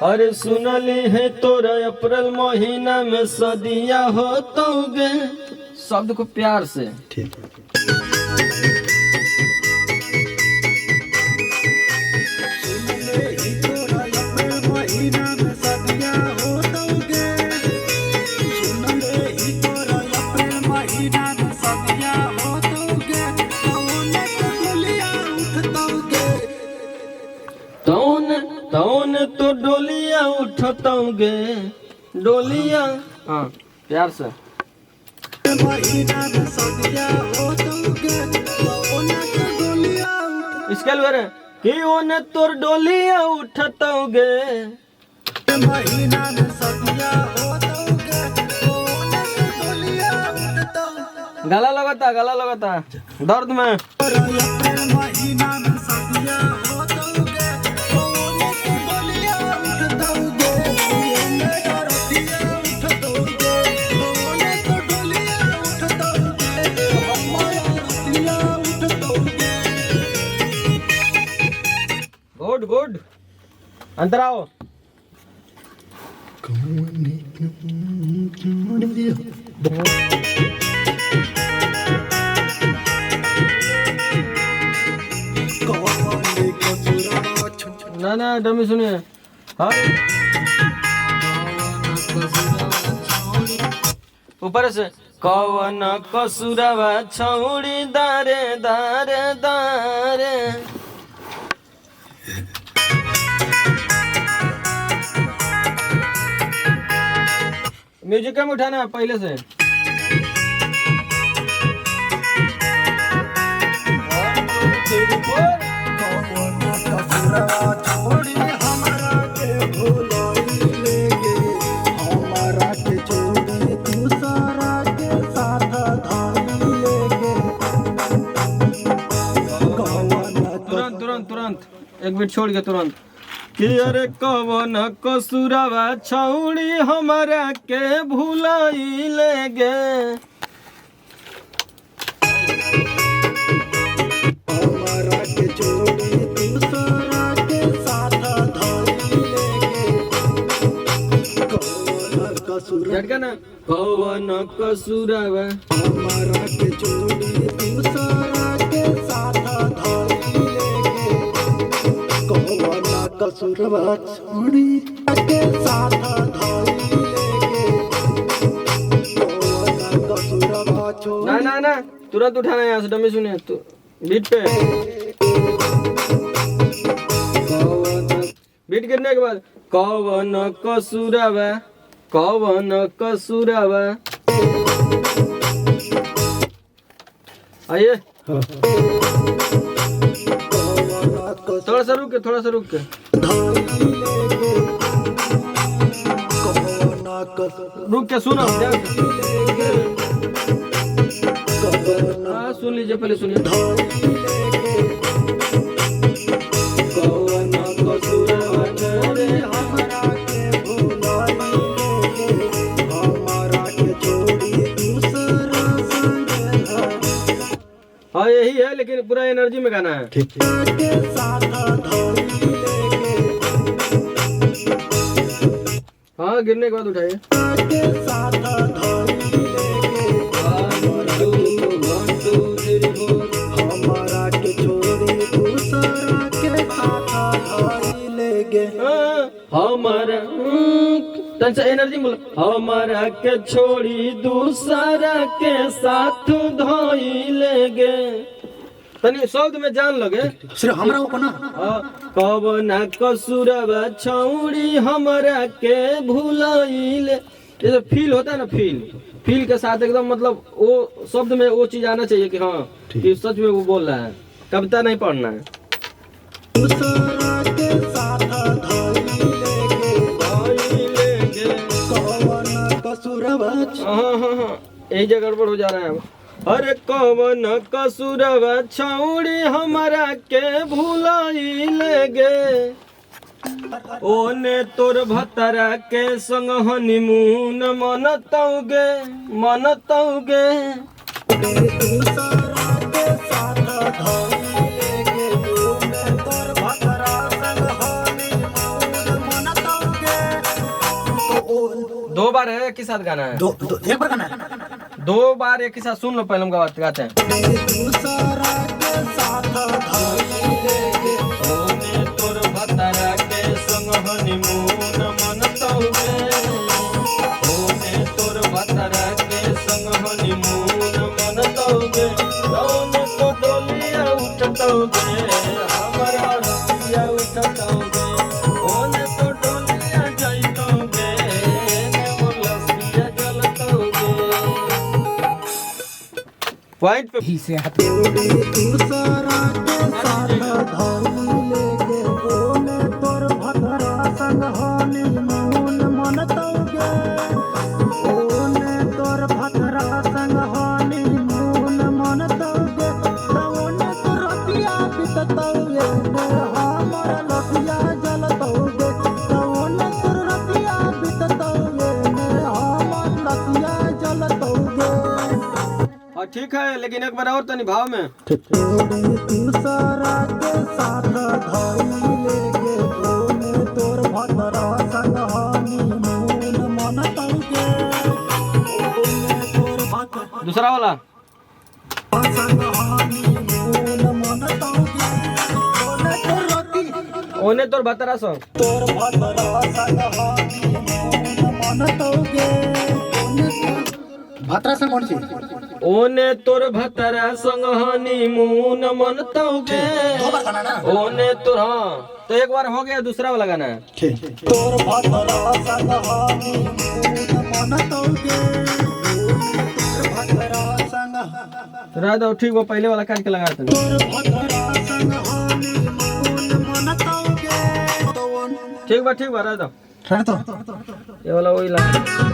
अरे सुनली है तोरा अप्रैल महीना में सदिया होतोगे। शब्द को प्यार से ठीक तौन तो डोलिया उठतोगे। डोलिया हाँ प्यार से इसके लिए कि ओने तोर डोलिया उठतोगे। गला लगाता दर्द में। गुड अंदर आओ। ना डमी सुनिए। हाँ ऊपर से कौन कसुरवा छौड़ी दारे दारे दारे। म्यूजिक कम उठाना है पहले से। तुरंत एक मिनट छोड़ के तुरंत कि अरे कवन कसुरवा छौड़ी हमारा के भुलाइले गे। हमारा के छोड़ी दूसरा के साथ कवन कसुरवा हमारा के छोड़ी दूसरा के साथ कसुरवा छोड़ी के साथ ना तुरंत उठाना है यहाँ से। डमी सुनिए तो बीट पे बीट गिरने के बाद कवन कसुरवा आइए थोड़ा सा रुक के सुनो। हाँ सुन लीजिए पहले सुनिए। हाँ यही है लेकिन पूरा एनर्जी में गाना है। हाँ गिरने के बाद उठाइए। हमारा एनर्जी बोल। हमारा के छोड़ी दूसरा के साथ धोइले गे। तनी शब्द में जान लगे सिर्फ हमरा ऊपर ना। कवना कसुरवा छौड़ी हमरा के भुलाइले। ये फील होता है ना, फील के साथ एकदम मतलब वो शब्द में वो चीज आना चाहिए कि हाँ कि सच में वो बोल रहा है। कविता नहीं पढ़ना है। हाँ यही जगह गड़बड़ हो जा रहा है। अरे कवन कसुरवा छौड़ी हमरा के भुलाइले गे। ओने तोर भतरा के संग हनीमून मनतौगे। बार है एक ही साथ गाना है? एक बार गाना है। 2 बार एक ही साथ सुन लो, पहले हम गाते हैं। तोर भतरा के संग हनीमून मनतौगे, तोर भतरा के संग हनीमून मनतौगे, कौन को डोलिया उठतौगे, हमारा रसिया उठतौगे, कौन को डोलिया जाइतौगे, मोर लसिया जलतौगे। पॉइंट पे ही से हाथ दूसरा के साथ धौली लेके ओने तोर भतरा संग हनीमून मनतौगे, ओने तोर भतरा संग हनीमून मनतौगे, ओने तोर रतिया बिततौगे, हमर लसिया जलतौगे, ओने तोर रतिया बिततौगे, हमर लसिया जलतौगे। हाँ ठीक है, लेकिन एक बार और तनी भाव में। दूसरा के साथ धौली लेके ओने तोर भतरा संग हनीमून मनतौगे, ओने तोर भतरा दूसरा वाला संग हनीमून मनतौगे, ओने तोर रति ओने तोर भतरा संग तोर भतरा संग हनीमून मनतौगे, ओने तोर भतरा संग कौन सी? ओने तोर भतरा संग हनीमून मनतौगे, दो बार गाना ना। ओने तोर, हाँ तो एक बार हो गया, दूसरा वाला गाना है। तोर भतरा संग हनीमून मनतौगे, तोर भतरा संग रह दो, ठीक वो पहले वाला काट के लगा देते हैं। तोर भतरा संग हनीमून मनतौगे, ठीक बा रह दो, तो ये वाला वही लगा।